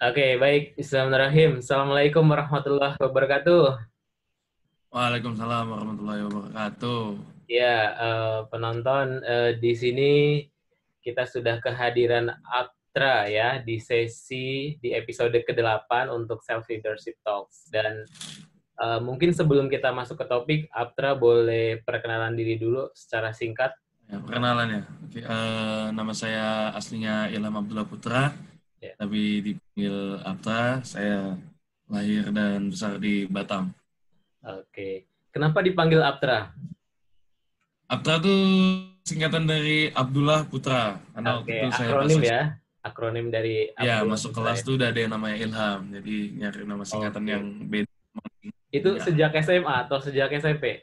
Oke, baik. Bismillahirrahmanirrahim. Assalamualaikum warahmatullahi wabarakatuh. Waalaikumsalam warahmatullahi wabarakatuh. Ya, penonton di sini kita sudah kehadiran Aptra ya di episode ke-8 untuk Self Leadership Talks. Dan mungkin sebelum kita masuk ke topik, Aptra boleh perkenalan diri dulu secara singkat. Ya, perkenalan ya. Oke, nama saya aslinya Ilham Abdullah Putra, Ya. tapi dipanggil Apta. Saya lahir dan besar di Batam. Oke. Kenapa dipanggil Aptra? Apta tuh singkatan dari Abdullah Putra. Karena waktu Oke, itu saya pas akronim ya. Akronim dari ya Abdullah masuk Putra kelas ya. tuh udah ada yang namanya Ilham. Jadi nyari nama singkatan yang Oke. beda. Itu Ya. sejak SMA atau sejak SMP?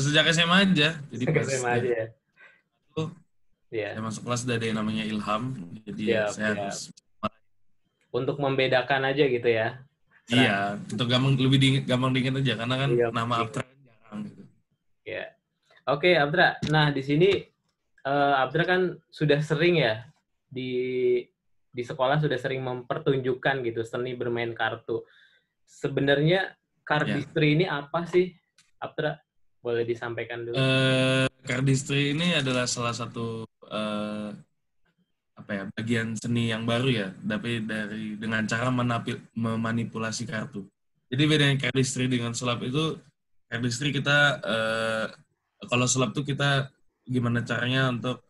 Sejak SMA aja. Jadi Sejak pas SMA aja ya. itu saya Iya, masuk kelas udah ada yang namanya Ilham. Jadi ya siap, saya siap. harus. Untuk membedakan aja gitu ya. Iya, Peran. untuk gampang diingat aja karena kan Iya, nama penting. Aptra kan jarang gitu. Ya. Oke, Abdra. Nah, di sini Abdra kan sudah sering ya di di sekolah sudah sering mempertunjukkan gitu seni bermain kartu. Sebenarnya Ya. cardistry ini apa sih, Abdra? Boleh disampaikan dulu? Cardistry ini adalah salah satu apa ya bagian seni yang baru ya, tapi dengan cara memanipulasi kartu. Jadi bedanya cardistry dengan sulap itu, cardistry kita kalau sulap tuh kita gimana caranya untuk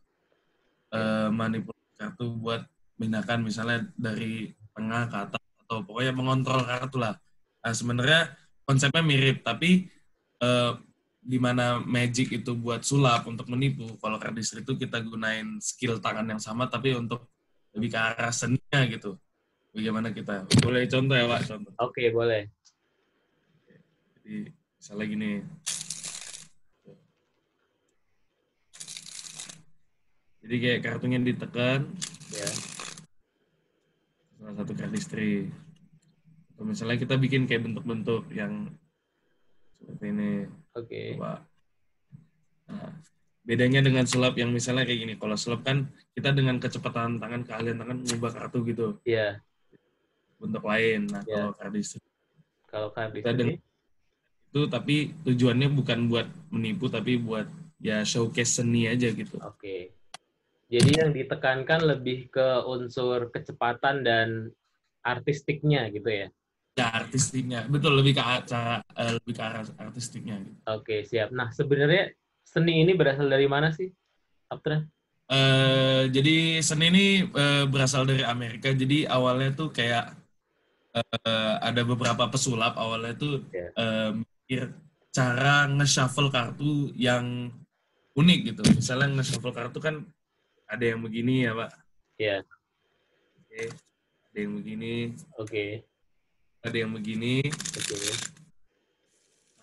Ya. manipulasi kartu buat pindahkan misalnya dari tengah ke atas atau pokoknya mengontrol kartu lah. Nah, sebenarnya konsepnya mirip tapi eh, di mana magic itu buat sulap untuk menipu, kalau cardistry itu kita gunain skill tangan yang sama tapi untuk lebih ke arah seninya gitu. Bagaimana kita? Boleh contoh ya, Pak? Contoh. Oke, boleh. Jadi misalnya gini. Jadi kayak kartunya ditekan, Ya. salah satu cardistry. Atau misalnya kita bikin kayak bentuk-bentuk yang seperti ini. Oke. Coba. Nah, bedanya dengan sulap yang misalnya kayak gini. Kalau sulap kan kita dengan kecepatan tangan, keahlian tangan mengubah kartu gitu. Ya, Bentuk lain. Nah, kalau ya. cardistry Kalau kita dengan cardistry, itu tapi tujuannya bukan buat menipu tapi buat ya showcase seni aja gitu. oke. Jadi yang ditekankan lebih ke unsur kecepatan dan artistiknya gitu ya. Ya artistiknya. Betul lebih ke arah artistiknya gitu. Oke, siap. Nah, sebenarnya seni ini berasal dari mana sih, Aptra? Jadi seni ini berasal dari Amerika. Jadi awalnya tuh kayak ada beberapa pesulap awalnya tuh Ya. mikir cara nge-shuffle kartu yang unik gitu. Misalnya nge-shuffle kartu kan ada yang begini ya Pak. Ya, Oke. Ada yang begini, oke. ada yang begini. Oke.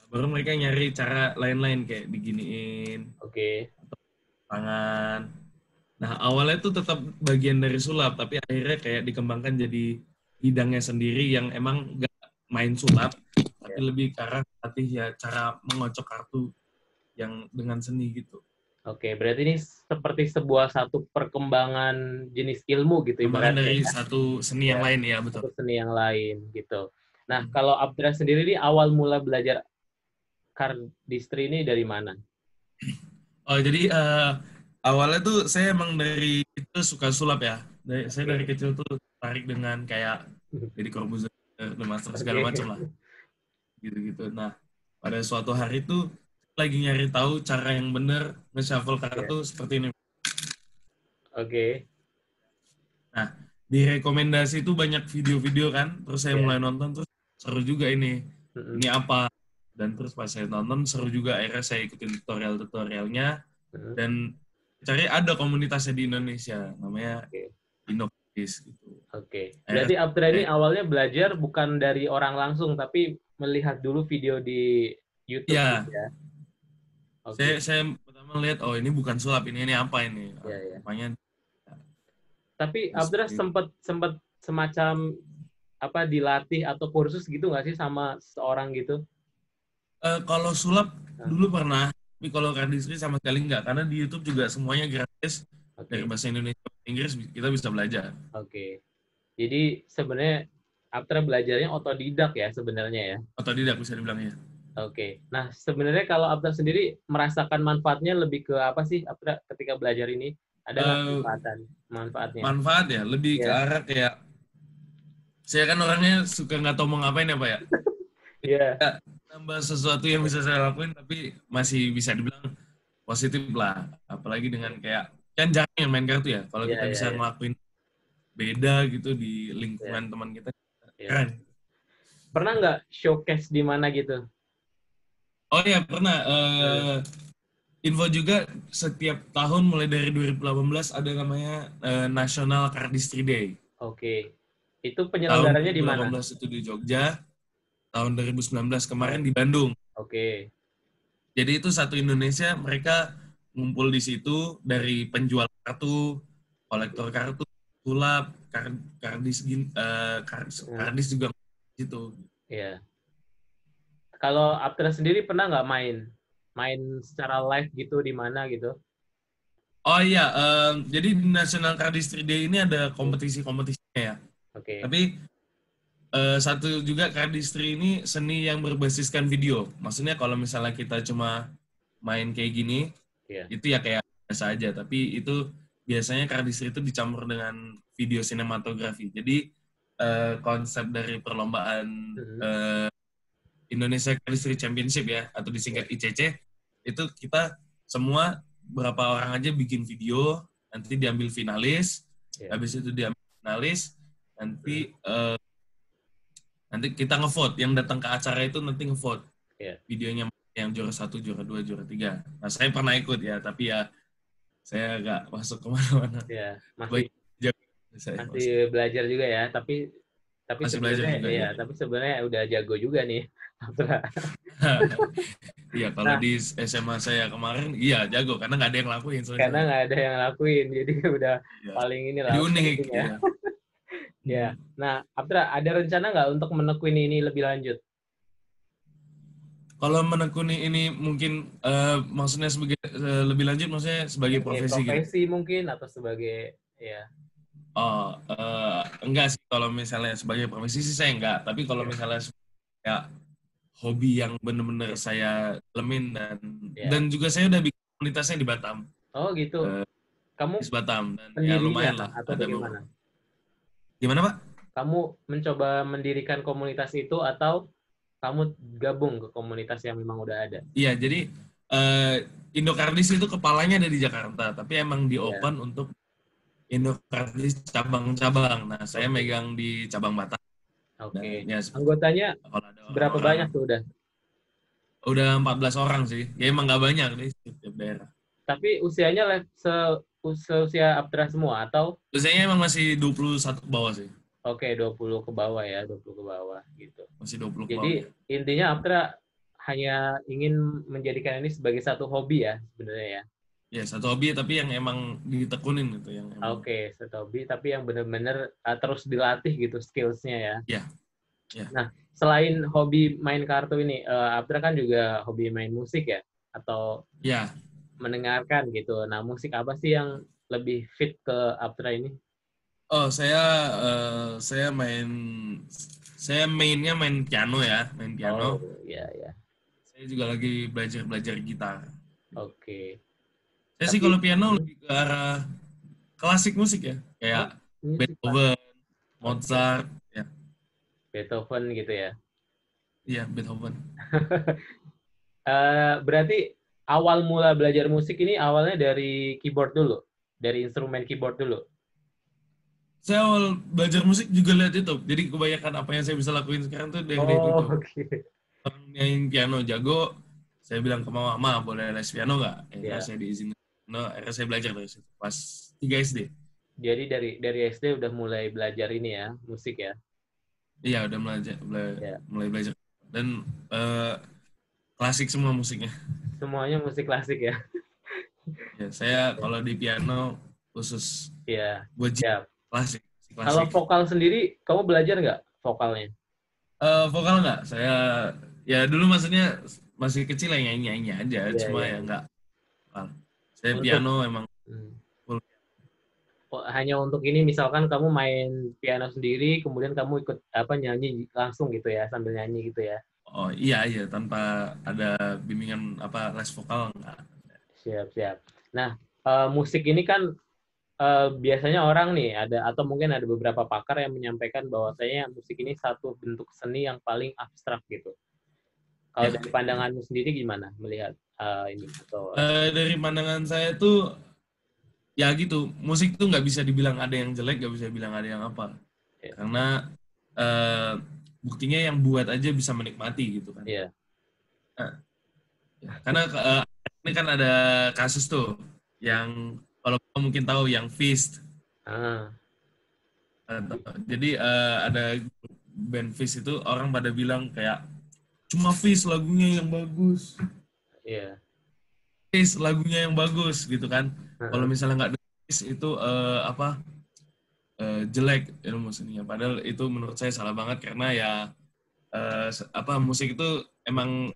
Baru mereka nyari cara lain-lain kayak diginiin Oke. tangan. Nah awalnya tuh tetap bagian dari sulap, tapi akhirnya kayak dikembangkan jadi bidangnya sendiri yang emang gak main sulap, tapi Ya. lebih ke arah latih ya cara mengocok kartu yang dengan seni gitu. Oke, berarti ini seperti sebuah satu perkembangan jenis ilmu gitu Kembangan ibaratnya dari ya. satu seni yang Ya, lain ya betul. satu seni yang lain gitu. Nah, kalau Abdra sendiri ini awal mula belajar cardistry ini dari mana? Oh jadi awalnya tuh saya emang dari itu suka sulap ya. Saya dari Oke. kecil tuh tarik dengan kayak jadi Corbuzier, The Master segala Oke. macam lah gitu-gitu. Nah pada suatu hari tuh lagi nyari tahu cara yang bener nge-shuffle Ya. kartu seperti ini. Oke. Nah di rekomendasi tuh banyak video-video kan, terus saya Ya. mulai nonton terus seru juga Mm-mm. ini apa, dan terus pas saya nonton seru juga, akhirnya saya ikutin tutorialnya Mm-mm. dan cari ada komunitasnya di Indonesia namanya Oke. Innovis gitu. Oke. Akhirnya Berarti Abdra ini saya, awalnya belajar bukan dari orang langsung, tapi melihat dulu video di YouTube gitu ya ya. saya Oke. saya pertama lihat oh ini bukan sulap, ini apa ini. Ya, ya. Rupanya Tapi ya, Abdra seperti itu. sempat sempat semacam apa dilatih atau kursus gitu nggak sih sama seorang gitu? Kalau sulap Nah, dulu pernah, tapi kalau cardistry sama sekali enggak, karena di YouTube juga semuanya gratis, dari oke. bahasa Indonesia ke Inggris kita bisa belajar. Oke. Jadi sebenarnya Aptra belajarnya otodidak ya sebenarnya ya. Otodidak bisa dibilang ya. Oke. Nah, sebenarnya kalau Aptra sendiri merasakan manfaatnya lebih ke apa sih Aptra ketika belajar ini? Ada nggak Eh, manfaatnya? manfaat ya, lebih ke Iya. arah kayak saya kan orangnya suka nggak tahu mau ngapain ya Pak ya. Iya. Ya, nambah sesuatu yang bisa saya lakuin tapi masih bisa dibilang positif lah. Apalagi dengan kayak kan jarang yang main kartu ya. Kalau Iya, kita iya, bisa iya. ngelakuin beda gitu di Iya, lingkungan teman kita, iya. keren. Pernah nggak showcase di mana gitu? Oh iya pernah. Eh, Info juga setiap tahun mulai dari 2018 ada namanya National Cardistry Day. Oke. Itu Tahun penyelenggaranya di mana? 2018 itu di Jogja, tahun 2019 kemarin Oh, di Bandung. oke. Jadi itu satu Indonesia mereka ngumpul di situ dari penjual kartu, kolektor kartu, sulap, kardis, Nah, kardis juga di situ. iya. Kalau Aptra sendiri pernah nggak main? Main secara live gitu di mana gitu? Oh iya, jadi di National Cardistry Day ini ada kompetisi-kompetisinya ya. Oke. Tapi satu juga cardistry ini seni yang berbasiskan video. Maksudnya kalau misalnya kita cuma main kayak gini, Iya. itu ya kayak biasa aja. Tapi itu biasanya cardistry itu dicampur dengan video sinematografi. Jadi konsep dari perlombaan Mhm. Indonesia Cardistry Championship ya, atau Iya. disingkat ICC, itu kita semua berapa orang aja bikin video, nanti diambil finalis, Iya. habis itu diambil finalis, Mhm. nanti nanti kita ngevote, yang datang ke acara itu nanti ngevote Iya. videonya yang juara 1, juara 2, juara 3. Nah saya pernah ikut ya, tapi ya saya nggak masuk kemana-mana. Iya. Masih Baik, saya masih belajar juga ya, tapi masih belajar sebenarnya juga ya, ya. tapi sebenarnya udah jago juga nih Aptra. Iya kalau Nah, di SMA saya kemarin, iya jago karena nggak ada yang lakuin soalnya karena saya. nggak ada yang lakuin, jadi udah Iya. paling Jadi inilah unik penting ya. ya. Ya. Hmm. Nah, Aptra, ada rencana nggak untuk menekuni ini lebih lanjut? Kalau menekuni ini mungkin maksudnya sebagai lebih lanjut maksudnya sebagai Sebagai profesi gitu. profesi mungkin atau sebagai ya. Oh, enggak sih kalau misalnya sebagai profesi sih saya enggak. Tapi kalau Iya. misalnya kayak hobi yang bener-bener Iya. saya lemin Ya. dan juga saya udah bikin komunitasnya di Batam, Oh gitu. Kamu di Batam dan ya pendirinya lumayan lah atau ada bagaimana? beberapa. Gimana Pak? Kamu mencoba mendirikan komunitas itu atau kamu gabung ke komunitas yang memang udah ada? Iya jadi eh, Indokardis itu kepalanya ada di Jakarta, tapi emang di Ya. open untuk Indokardis cabang-cabang. Nah saya Oke. megang di cabang Batam Oke. dan ya Anggotanya kalau ada berapa banyak orang-orang tuh udah? udah 14 orang sih. Ya emang nggak banyak di setiap daerah. Tapi usianya seusia Aptra semua atau Biasanya emang masih 21 ke bawah sih. oke 20 ke bawah ya, 20 ke bawah gitu. Masih 20 ke Jadi bawah ya. intinya Aptra hanya ingin menjadikan ini sebagai satu hobi ya sebenarnya ya. Ya, satu hobi tapi yang emang ditekunin gitu. Yang emang, Oke, satu hobi tapi yang benar-benar terus dilatih gitu skills-nya ya. ya, ya. Nah, selain hobi main kartu ini, Aptra kan juga hobi main musik ya atau Ya, mendengarkan gitu. Nah, musik apa sih yang lebih fit ke Aptra ini? oh saya mainnya main piano ya, main Oh, piano. ya ya. Saya juga lagi belajar gitar. Oke. Saya sih Tapi kalau piano lebih ke arah klasik musik ya, oh, kayak musik klasik. Beethoven, Oke. Mozart, ya, Beethoven gitu ya. iya Beethoven. Berarti awal mula belajar musik ini awalnya dari keyboard dulu, dari instrumen keyboard dulu. Saya awal belajar musik juga lihat YouTube, jadi kebanyakan apa yang saya bisa lakuin sekarang tuh dari Oh, YouTube. oke. Orang main piano jago, saya bilang ke mama, "Ma, boleh les piano nggak?" Akhirnya Ya. saya diizinin. No, akhirnya saya belajar dari situ. Pas 3 SD. Jadi dari SD udah mulai belajar ini ya, musik ya. Iya, udah belajar, Ya. mulai belajar. Dan klasik semua musiknya. Semuanya musik klasik ya. Ya, saya kalau di piano khusus Ya. buat Ya. klasik, Kalau klasik. vokal sendiri, kamu belajar nggak vokalnya? Vokal nggak? Saya ya dulu maksudnya masih kecil ya nyanyi-nyanyi aja, Iya, cuma iya. ya nggak. Saya Untuk piano emang hmm. full. hanya untuk ini, misalkan kamu main piano sendiri, kemudian kamu ikut nyanyi langsung gitu ya, sambil nyanyi gitu ya. Oh iya iya, tanpa ada bimbingan les vokal enggak. Siap, siap. Nah, musik ini kan biasanya orang nih ada atau mungkin ada beberapa pakar yang menyampaikan bahwasanya musik ini satu bentuk seni yang paling abstrak gitu. Kalau Ya. dari pandanganmu sendiri gimana melihat ini atau Dari pandangan saya tuh ya gitu, musik tuh nggak bisa dibilang ada yang jelek, nggak bisa bilang ada yang apa. ya, Karena eh, buktinya yang buat aja bisa menikmati gitu kan. ya, Nah, karena ini kan ada kasus tuh yang kalau kamu mungkin tahu yang Feast. ah, Jadi ada band Feast itu orang pada bilang kayak cuma Feast lagunya yang bagus. iya, Feast lagunya yang bagus gitu kan. Kalau heeh, misalnya nggak ada Feast itu jelek ilmu seninya. Padahal itu menurut saya salah banget karena ya musik itu emang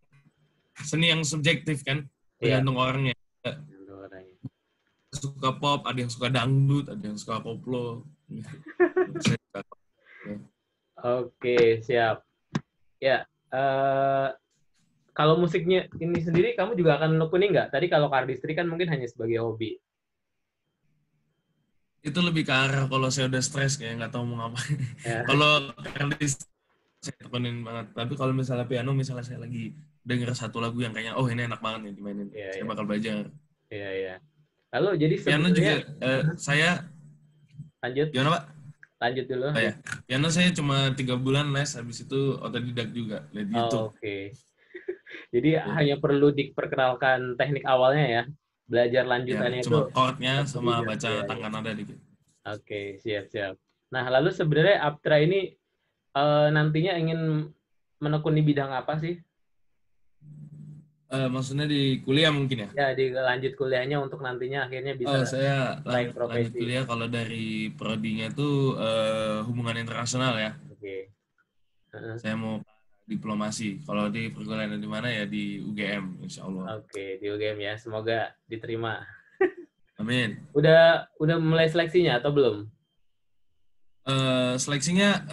seni yang subjektif kan, iya, tergantung orangnya. itu orangnya. Suka pop, ada yang suka dangdut, ada yang suka koplo. Saya suka ya. Oke, siap. Ya, kalau musiknya ini sendiri kamu juga akan menekuni nggak? Tadi kalau kardistri kan mungkin hanya sebagai hobi. Itu lebih ke arah kalau saya udah stres kayak nggak tahu mau ngapain. Ya, Kalau playlist saya tekunin banget. Tapi kalau misalnya piano, misalnya saya lagi denger satu lagu yang kayaknya oh ini enak banget nih dimainin, iya, saya iya, bakal belajar. iya, iya. Lalu jadi Piano sebenarnya juga saya lanjut, gimana Pak? lanjut dulu. Oh ya, piano saya cuma 3 bulan les, habis itu otodidak juga lihat YouTube. Oh, oke. Jadi Ya, hanya perlu diperkenalkan teknik awalnya ya. Belajar ya lanjutannya itu cuma chordnya sama otodidak. baca Iya, iya. tangan nada dikit. Oke, siap, siap. Nah, lalu sebenarnya Aptra ini nantinya ingin menekuni bidang apa sih? Maksudnya di kuliah mungkin ya? Ya, di lanjut kuliahnya untuk nantinya akhirnya bisa Oh, saya meraih lanjut profesi. kuliah kalau dari prodinya tuh hubungan internasional ya. Oke. Heeh. Saya mau diplomasi. Kalau di perkuliahan di mana ya di UGM, insya Allah. Oke, di UGM ya. Semoga diterima. Amin. Udah mulai seleksinya atau belum? Seleksinya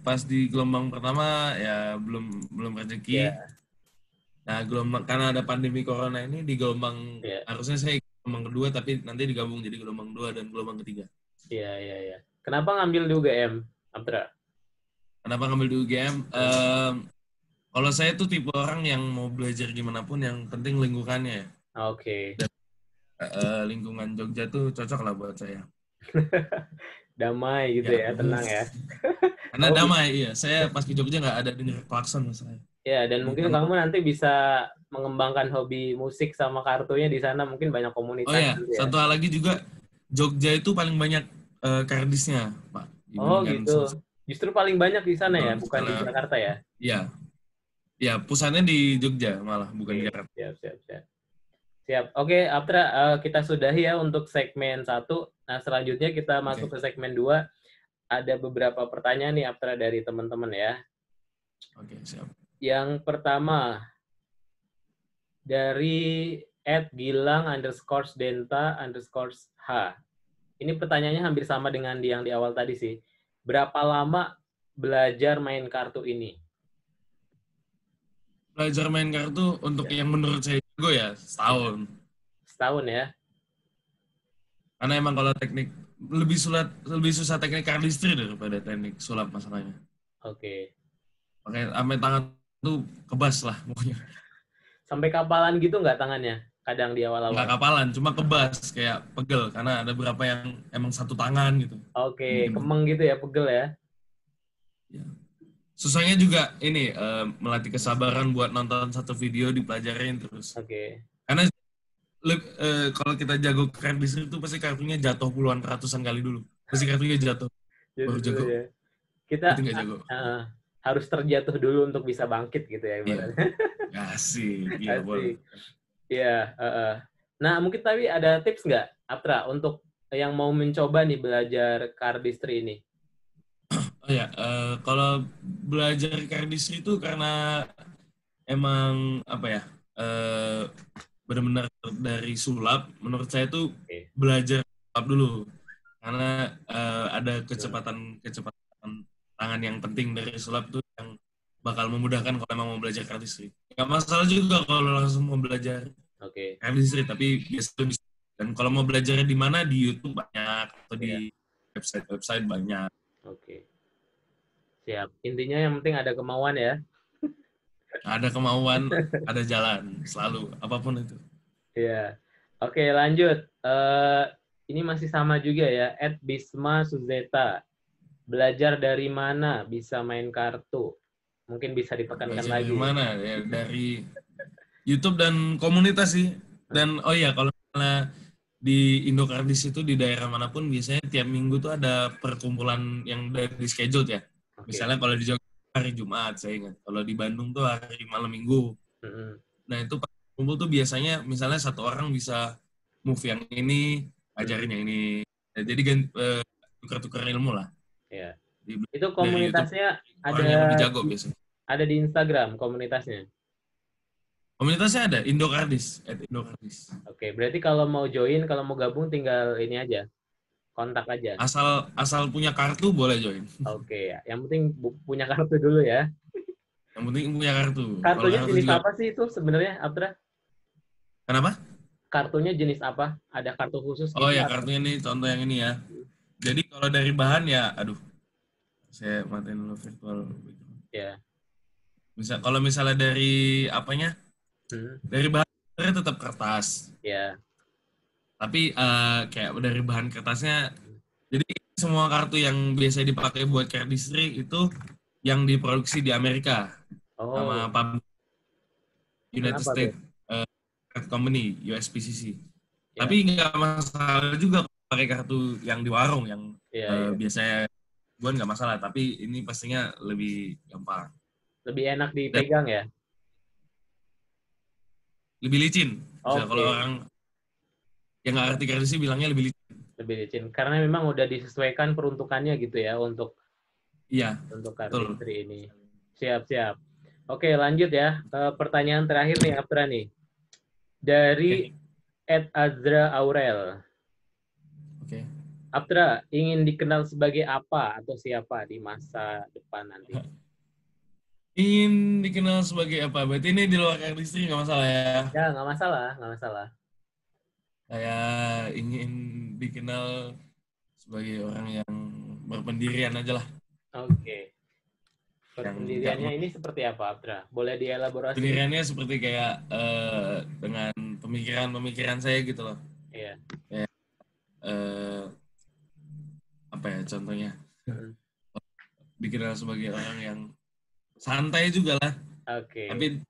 pas di gelombang pertama ya belum belum rezeki. Ya, Nah, gelombang karena ada pandemi corona ini di gelombang ya, harusnya saya gelombang kedua tapi nanti digabung jadi gelombang 2 dan gelombang ketiga. ya, ya, ya. Kenapa ngambil di UGM, Aptra? Kenapa ngambil di UGM? Kalau saya tuh tipe orang yang mau belajar gimana pun yang penting lingkungannya ya. Oke. Dan, lingkungan Jogja tuh cocok lah buat saya. Damai gitu Ya, ya, tenang ya. karena Kamu damai iya. Saya pas ke Jogja nggak ada denger klakson masalahnya. ya, dan Jadi mungkin tenang. kamu nanti bisa mengembangkan hobi musik sama kartunya di sana, mungkin banyak Oh komunitas ya, gitu ya. satu hal lagi juga Jogja itu paling banyak kardisnya, Pak, Oh dibandingkan gitu. Sulsel. Justru paling banyak di sana ya, bukan di Misalnya, Jakarta ya. ya, ya pusatnya di Jogja malah bukan di Oke, Jakarta. siap, siap, siap. Siap. Oke, Aptra, kita sudahi ya untuk segmen 1. Nah, selanjutnya kita masuk Oke, ke segmen 2. Ada beberapa pertanyaan nih, Aptra, dari teman-teman ya. oke siap. Yang pertama, dari @gilang_denta_h. Ini pertanyaannya hampir sama dengan yang di awal tadi sih. Berapa lama belajar main kartu ini? Belajar main kartu untuk Ya, yang menurut saya jago ya setahun. setahun ya. Karena emang kalau teknik lebih susah teknik cardistry daripada teknik sulap masalahnya. Oke. Oke, sampai tangan tuh kebas lah pokoknya. Sampai kapalan gitu nggak tangannya? Kadang di Nggak awal-awal. kapalan, cuma kebas kayak pegel karena ada beberapa yang emang satu tangan gitu. Oke, Bikin kemeng gitu ya, pegel ya. ya. Susahnya juga ini melatih kesabaran buat nonton satu video dipelajarin terus. Oke. Karena kalau kita jago cardistry itu pasti kartunya jatuh puluhan ratusan kali dulu. Pasti kartunya jatuh Jadi baru dulu jago. ya. Kita Itu nggak jago. harus terjatuh dulu untuk bisa bangkit gitu ya Iya. ibaratnya. Asik, iya boleh. Asik. Iya, Nah, mungkin tapi ada tips nggak, Aptra, untuk yang mau mencoba nih belajar cardistry ini? Oh ya, kalau belajar cardistry itu karena emang apa ya, benar-benar dari sulap. Menurut saya tuh Oke. belajar sulap dulu. Karena ada kecepatan tangan yang penting dari sulap tuh yang bakal memudahkan kalau emang mau belajar cardistry. Gak masalah juga kalau langsung mau belajar cardistry, tapi biasanya bisa. Dan kalau mau belajarnya di mana, di YouTube banyak atau di website banyak. Oke. Siap. Intinya yang penting ada kemauan ya. Ada kemauan, ada jalan selalu apapun itu. Iya. Oke, lanjut. Ini masih sama juga ya. @Bisma Suzeta. Belajar dari mana bisa main kartu? Mungkin bisa ditekankan Belajar lagi. dari mana? Ya, dari YouTube dan komunitas sih. Dan oh iya, kalau misalnya di Indokardis itu di daerah manapun biasanya tiap minggu tuh ada perkumpulan yang udah di schedule ya. Misalnya kalau di Jogja hari Jumat, saya ingat. Kalau di Bandung tuh hari malam minggu. Nah itu pas kumpul tuh biasanya misalnya satu orang bisa move yang ini, ajarin yang ini. Nah, jadi tukar-tukar ilmu lah. Ya. Di, Itu dari YouTube, komunitasnya orang yang lebih jago biasanya. Ada di Instagram komunitasnya. Komunitasnya ada, Indokardis. Oke, berarti kalau mau join, kalau mau gabung tinggal ini aja, kontak aja. Asal punya kartu boleh join. Oke, ya. Yang penting punya kartu dulu ya. Yang penting punya kartu. Kartunya kartu jenis juga... apa sih itu sebenarnya, Abdra? Kenapa? Kartunya jenis apa? Ada kartu khusus gitu? Oh ya, kartunya nih contoh yang ini ya. Jadi kalau dari bahan ya, aduh, saya matiin dulu virtual. Ya. Kalau misalnya dari apanya? Dari bahan tetap kertas. Ya. Tapi kayak dari bahan kertasnya, jadi semua kartu yang biasa dipakai buat cardistry itu yang diproduksi di Amerika sama United States Card Company, USPCC. Ya. Tapi nggak masalah juga pakai kartu yang di warung yang biasanya gue nggak masalah. Tapi ini pastinya lebih gampang. Lebih enak dipegang ya? Lebih licin. Kalau orang yang nggak ngerti cardistry bilangnya lebih licin. Lebih licin. Karena memang udah disesuaikan peruntukannya gitu ya untuk cardistry ini. Siap. Oke, lanjut ya. Pertanyaan terakhir nih, Abdra nih. Dari @Azra Aurel. Oke. Abdra, ingin dikenal sebagai apa atau siapa di masa depan nanti? Ingin dikenal sebagai apa? Berarti ini di luar cardistry nggak masalah ya? Ya, nggak masalah. Saya ingin dikenal sebagai orang yang berpendirian aja lah. Oke. Berpendiriannya ini seperti apa, Abdra? Boleh dielaborasi? Pendiriannya seperti kayak dengan pemikiran saya gitu loh. Iya. Kayak, apa ya contohnya? Dikenal sebagai orang yang santai juga lah. Oke. Tapi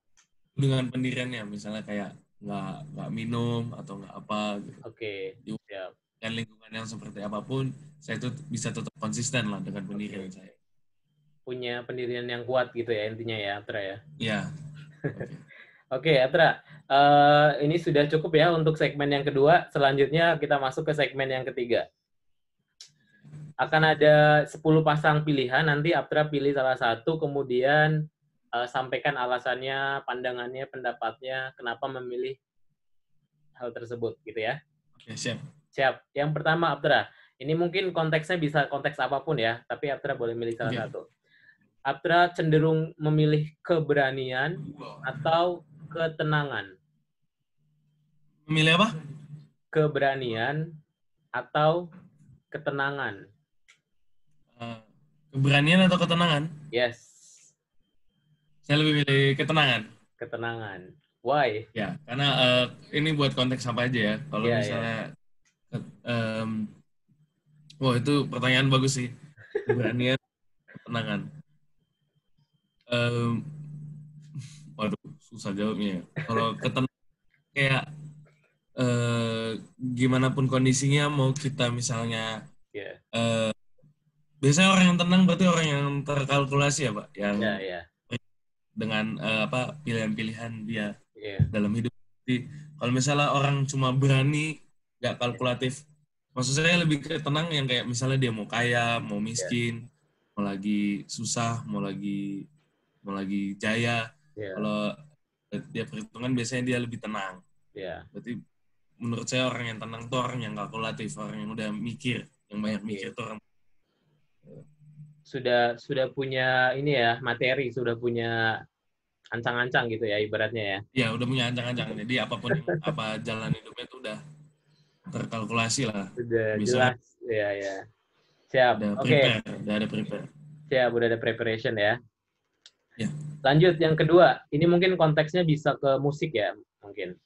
dengan pendiriannya, misalnya kayak nggak minum atau nggak apa gitu. Oke. Siap. Dan lingkungan yang seperti apapun, saya tuh bisa tetap konsisten lah dengan pendirian saya. Punya pendirian yang kuat gitu ya intinya ya, Atra ya? Iya. Oke, Atra. Ini sudah cukup ya untuk segmen yang kedua. Selanjutnya kita masuk ke segmen yang ketiga. Akan ada 10 pasang pilihan, nanti Atra pilih salah satu, kemudian sampaikan alasannya, pandangannya, pendapatnya, kenapa memilih hal tersebut gitu ya. Oke, siap. Siap. Yang pertama, Atra. Ini mungkin konteksnya bisa konteks apapun ya, tapi Atra boleh milih salah satu. Atra cenderung memilih keberanian atau ketenangan? Memilih apa? Keberanian atau ketenangan? Keberanian atau ketenangan? Yes. Saya lebih milih ketenangan. Ketenangan. Why? Ya, karena ini buat konteks apa aja ya. Kalau misalnya, wah itu pertanyaan bagus sih. Keberanian, ketenangan. Waduh, susah jawabnya. Kalau ketenangan kayak gimana pun kondisinya, mau kita misalnya biasanya orang yang tenang berarti orang yang terkalkulasi ya Pak, yang dengan pilihan-pilihan dia dalam hidup. Jadi, kalau misalnya orang cuma berani, nggak kalkulatif, maksud saya lebih ke tenang yang kayak misalnya dia mau kaya, mau miskin, mau lagi susah, mau lagi jaya. Kalau dia perhitungan biasanya dia lebih tenang. Berarti menurut saya orang yang tenang tuh orang yang kalkulatif, orang yang udah mikir, yang banyak mikir tuh orang. Sudah punya ini ya, materi, sudah punya ancang-ancang gitu ya ibaratnya ya. Ya udah punya ancang-ancang, jadi apapun apa jalan hidupnya tuh udah terkalkulasi lah. Sudah Misalnya jelas. Ya, ya. Siap. Oke. udah ada prepare. Siap, udah ada preparation ya. Ya. Lanjut yang kedua, ini mungkin konteksnya bisa ke musik ya, mungkin.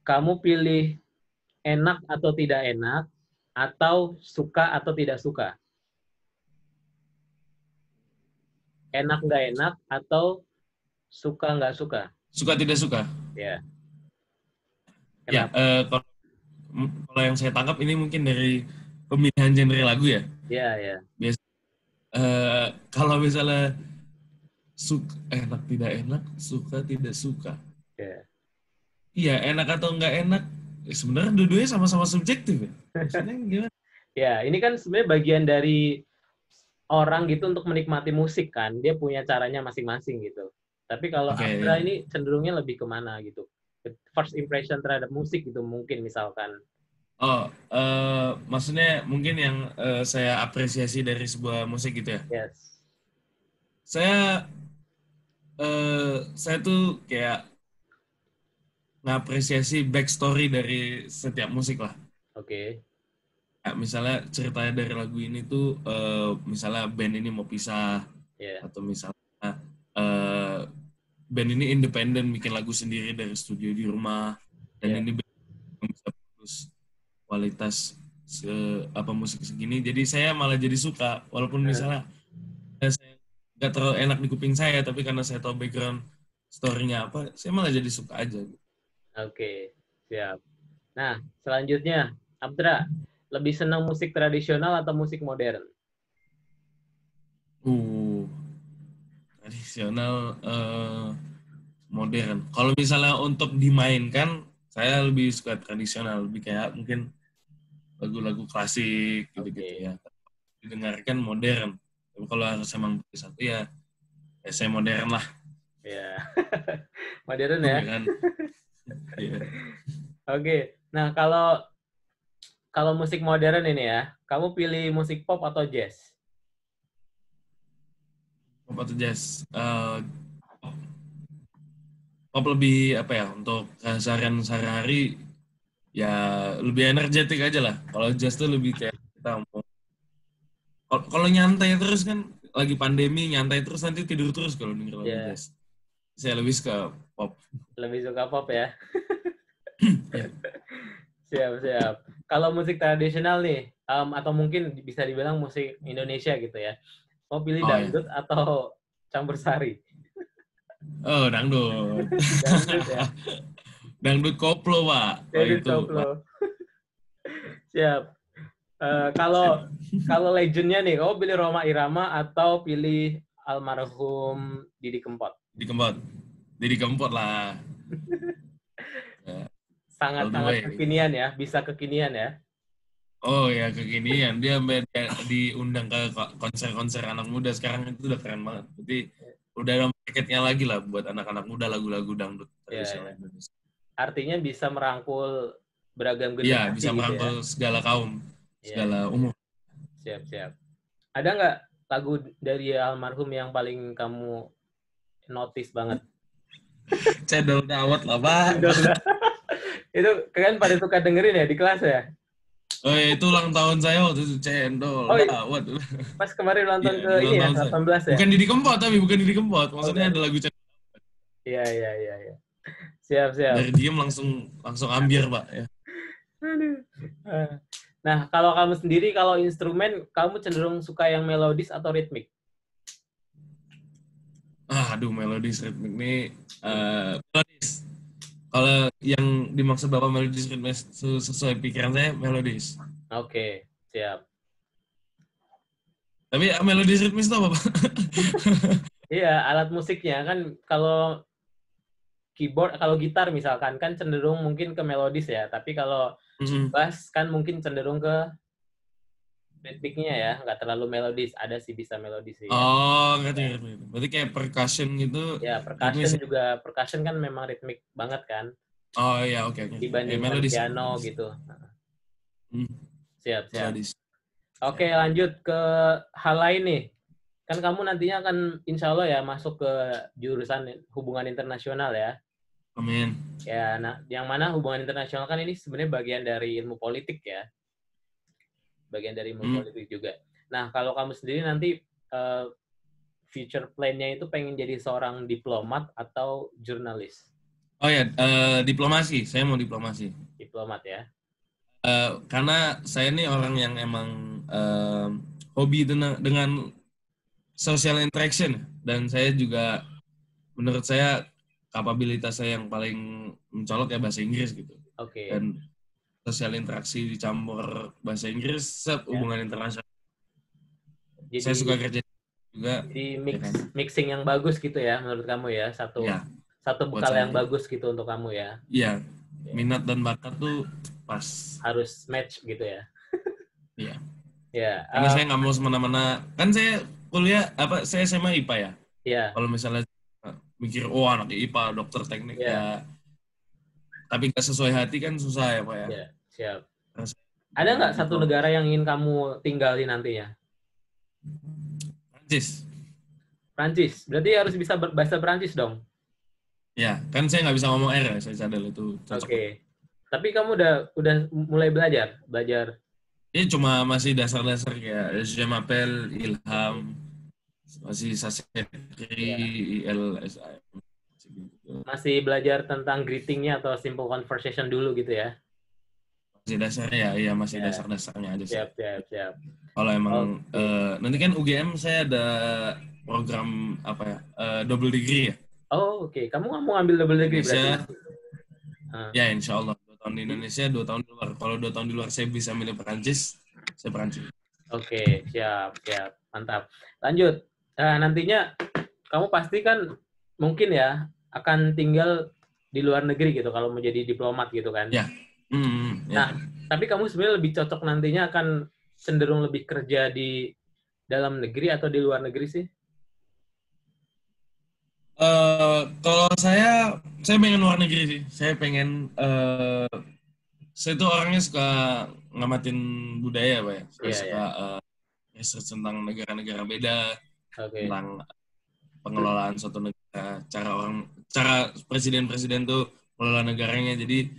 Kamu pilih enak atau tidak enak, atau suka atau tidak suka? Enak nggak enak, atau suka nggak suka? Suka tidak suka? Ya. Ya, Kenapa? kalau yang saya tangkap ini mungkin dari pemilihan genre lagu ya. Ya, ya. Biasa kalau misalnya enak tidak enak, suka tidak suka. Ya. Iya, enak atau nggak enak, sebenarnya dua-duanya sama-sama subjektif ya. Maksudnya gimana? Ya, ini kan sebenarnya bagian dari orang gitu untuk menikmati musik kan. Dia punya caranya masing-masing gitu. Tapi kalau Abdra Ya. ini cenderungnya lebih kemana gitu? First impression terhadap musik gitu mungkin misalkan. Oh, maksudnya mungkin yang saya apresiasi dari sebuah musik gitu ya. Yes. Saya tuh kayak ngapresiasi backstory dari setiap musik lah. Oke. Ya, misalnya ceritanya dari lagu ini tuh, misalnya band ini mau pisah, Yeah. atau misalnya band ini independen bikin lagu sendiri dari studio di rumah, dan Yeah. ini band yang bisa bagus kualitas musik segini, jadi saya malah jadi suka walaupun misalnya saya nggak terlalu enak di kuping saya, tapi karena saya tahu background story-nya apa, saya malah jadi suka aja. Oke, siap. Nah, selanjutnya, Abdra, lebih senang musik tradisional atau musik modern? Tradisional, modern. Kalau misalnya untuk dimainkan, saya lebih suka tradisional, lebih kayak mungkin lagu-lagu klasik gitu-gitu ya. Didengarkan modern. Tapi kalau harus emang pilih satu ya saya modern lah. Ya, modern ya. Kan? Yeah. Oke, nah kalau musik modern ini ya, kamu pilih musik pop atau jazz? Pop atau jazz? Pop lebih apa ya, untuk keseharian sehari-hari ya lebih energetik aja lah. Kalau jazz tuh lebih kayak kita mau, kalau nyantai terus kan, lagi pandemi nyantai terus nanti tidur terus kalau denger lagu jazz. Saya lebih suka pop. Lebih suka pop ya? Yeah. Siap. Kalau musik tradisional nih, atau mungkin bisa dibilang musik Indonesia gitu ya, mau pilih dangdut atau campur sari? Oh, dangdut. Dangdut ya? Dangdut koplo, Pak. Dangdut koplo. Siap. Kalau legendnya nih, kamu pilih Rhoma Irama atau pilih almarhum Didi Kempot? Didi Kempot lah. Sangat-sangat kekinian ya, bisa kekinian ya. Oh ya, kekinian. Dia diundang ke konser-konser anak muda sekarang, itu udah keren banget. Jadi udah ada paketnya lagi lah buat anak-anak muda, lagu-lagu dangdut tradisional Indonesia. Artinya bisa merangkul beragam generasi. Iya, bisa merangkul gitu ya? Segala kaum, segala umur. Siap. Ada nggak lagu dari almarhum yang paling kamu notice banget? Cendol dawet lah, Pak. Itu kalian pada suka dengerin ya di kelas ya? Oh ya, itu ulang tahun saya waktu itu, cendol dawet. Pas kemarin ulang tahun ke ini ya, 18 ya? Bukan Didi Kempot, maksudnya ada lagu cendol. Iya. Siap. Dari diem langsung ambiar, Pak. Ya. Nah, kalau kamu sendiri, kalau instrumen, kamu cenderung suka yang melodis atau ritmik? Melodis, ritmik nih. Melodis. Kalau yang dimaksud Bapak melodis, ritmik sesuai pikiran saya, melodis. Oke, siap. Tapi melodis ritmis itu apa, Pak? Iya, alat musiknya kan kalau keyboard, kalau gitar misalkan kan cenderung mungkin ke melodis ya, tapi kalau bass kan mungkin cenderung ke ritmiknya ya, nggak terlalu melodis. Ada sih bisa melodis sih. Oh, ngerti. Berarti kayak percussion gitu. Ya, percussion kan memang ritmik banget kan. Oh iya, oke. Dibandingkan piano gitu. Siap, siap. Tradisi. Oke, lanjut ke hal lain nih. Kan kamu nantinya akan insya Allah ya masuk ke jurusan hubungan internasional ya. Amin. Ya, nah, yang mana hubungan internasional kan ini sebenarnya bagian dari ilmu politik ya. Bagian dari ilmu politik juga. Nah, kalau kamu sendiri nanti future plan-nya itu pengen jadi seorang diplomat atau jurnalis? Oh ya, diplomasi. Saya mau diplomasi. Diplomat ya. Karena saya ini orang yang emang hobi dengan social interaction, dan saya juga menurut saya kapabilitas saya yang paling mencolok ya bahasa Inggris gitu. Oke. Dan sosial interaksi dicampur bahasa Inggris, hubungan internasional. Jadi, saya suka kerja juga. Jadi Ya kan? mixing yang bagus gitu ya menurut kamu ya. Satu bekal yang bagus gitu untuk kamu ya. Iya. Minat dan bakat tuh pas. Harus match gitu ya. Iya. Ya. Karena saya nggak mau semena-mena. Kan saya kuliah saya SMA IPA ya. Iya. Kalau misalnya mikir anak IPA dokter teknik ya. Tapi nggak sesuai hati kan susah ya Pak ya. Iya, siap. Terus, ada nggak satu negara yang ingin kamu tinggali nantinya? Prancis. Berarti harus bisa bahasa Prancis dong? Ya, kan saya nggak bisa ngomong R ya, saya sadar itu cocok. Oke. Tapi kamu udah mulai belajar? Ini cuma masih dasar-dasar kayak je m'appelle Ilham, masih Sasekri, ILSIM. Masih belajar tentang greeting-nya atau simple conversation dulu gitu ya? Masih dasarnya ya, masih dasar-dasarnya aja sih. Siap. Kalau emang nanti kan UGM saya ada program apa ya, double degree ya. Oh oke. Kamu nggak mau ambil double degree berarti? Ya insya Allah 2 tahun di Indonesia, 2 tahun di luar. Kalau 2 tahun di luar saya bisa milih Perancis, saya Perancis. Oke, siap, mantap. Lanjut. Nantinya kamu pasti kan mungkin ya akan tinggal di luar negeri gitu kalau mau jadi diplomat gitu kan? Ya. Nah, tapi kamu sebenarnya lebih cocok nantinya akan cenderung lebih kerja di dalam negeri atau di luar negeri sih? Kalau saya pengen luar negeri sih. Saya pengen, saya tuh orangnya suka ngamatin budaya, Pak ya. Saya suka research tentang negara-negara beda, tentang pengelolaan suatu negara, cara presiden-presiden tuh mengelola negaranya. Jadi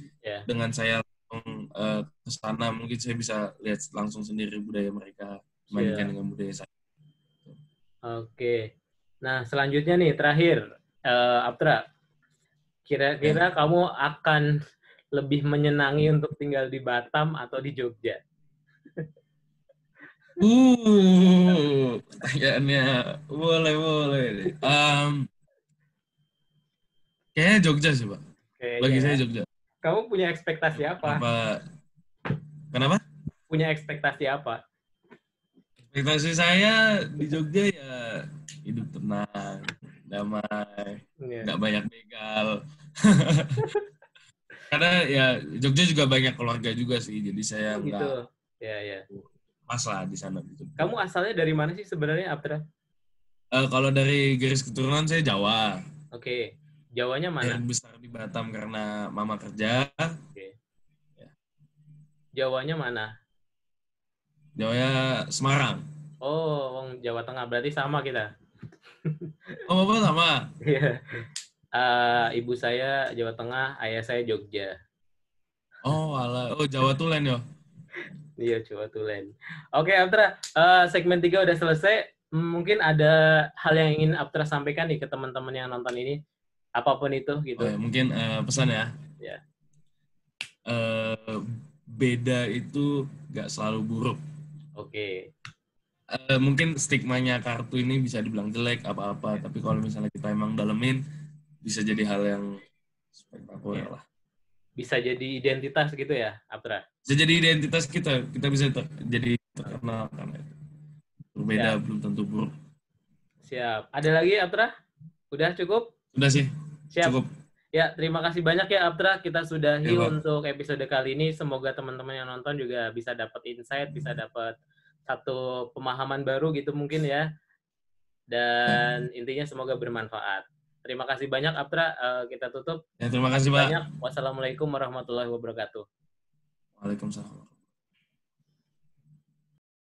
dengan saya langsung ke sana, mungkin saya bisa lihat langsung sendiri budaya mereka, dibandingkan dengan budaya saya. Oke. Nah, selanjutnya nih, terakhir, Aptra, kira-kira kamu akan lebih menyenangi untuk tinggal di Batam atau di Jogja? Pertanyaannya boleh. Kayaknya Jogja sih, Pak. Bagi saya Jogja. Kamu punya ekspektasi apa? Kenapa? Punya ekspektasi apa? Ekspektasi saya di Jogja ya hidup tenang, damai, nggak banyak begal. Karena ya Jogja juga banyak keluarga juga sih, jadi saya nggak pas lah di sana. Kamu asalnya dari mana sih sebenarnya, Aptra? Kalau dari garis keturunan saya Jawa. Oke. Jawanya mana? Yang besar di Batam karena mama kerja. Oke. Jawanya mana? Jawanya Semarang. Oh, wong Jawa Tengah. Berarti sama kita. Oh, Bapak sama? Iya. Ibu saya Jawa Tengah, ayah saya Jogja. Oh, alah. Oh, Jawa Tulen ya? Iya, Jawa Tulen. Oke, Aptra. Segmen 3 udah selesai. Mungkin ada hal yang ingin Aptra sampaikan nih ke teman-teman yang nonton ini. Apapun itu, gitu. Oh, ya, mungkin pesan ya. Ya. Beda itu nggak selalu buruk. Oke. Mungkin stigmanya kartu ini bisa dibilang jelek apa-apa, tapi kalau misalnya kita emang dalemin, bisa jadi hal yang spektakuler lah. Bisa jadi identitas gitu ya, Aptra? Bisa jadi identitas kita bisa jadi terkenal karena itu. Berbeda belum tentu buruk. Siap. Ada lagi, Aptra? Udah cukup? Udah sih. Siap. Cukup. Ya, terima kasih banyak ya, Aptra. Kita sudahi untuk episode kali ini. Semoga teman-teman yang nonton juga bisa dapat insight, bisa dapat satu pemahaman baru gitu mungkin ya. Dan intinya semoga bermanfaat. Terima kasih banyak, Aptra. Kita tutup. Ya, terima kasih, Pak. Wassalamualaikum warahmatullahi wabarakatuh. Waalaikumsalam.